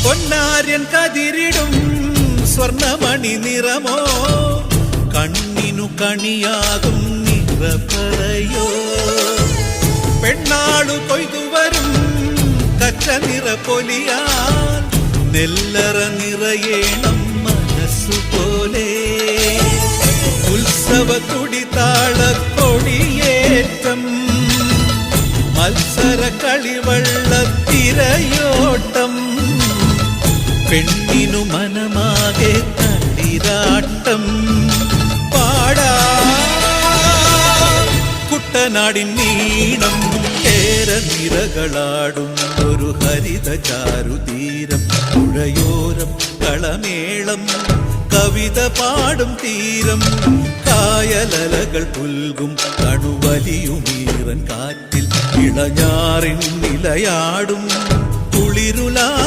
പൊന്നാര്യൻ കതിരിടും സ്വർണമണി നിറമോ കണ്ണിനു കണിയാകും നിറപ്പറയോ പെണ്ണാളു കൊയ്തുവരും കച്ച നിറ പൊലിയാൽ നെല്ലറ നിറയേണം മനസ്സുപോലെ ഉത്സവ തുടിതാളക്കൊടിയേറ്റം മത്സര കളിവള്ളത്തിരയോട്ടം പെണ്ണിനു മനമാകെ തളിരാട്ടം പാടാ കുട്ടനാടിൻ നീണം കേരനിരകളാടും ഒരു ഹരിത ചാരുതീരം പുഴയോരം കളമേളം കവിത പാടും തീരം കായലലകൾ പുൽകും കണുവലിയുമീറൻ കാറ്റിൽ ഇളഞ്ഞാറിൻ നിലയാടും കുളിരുലാ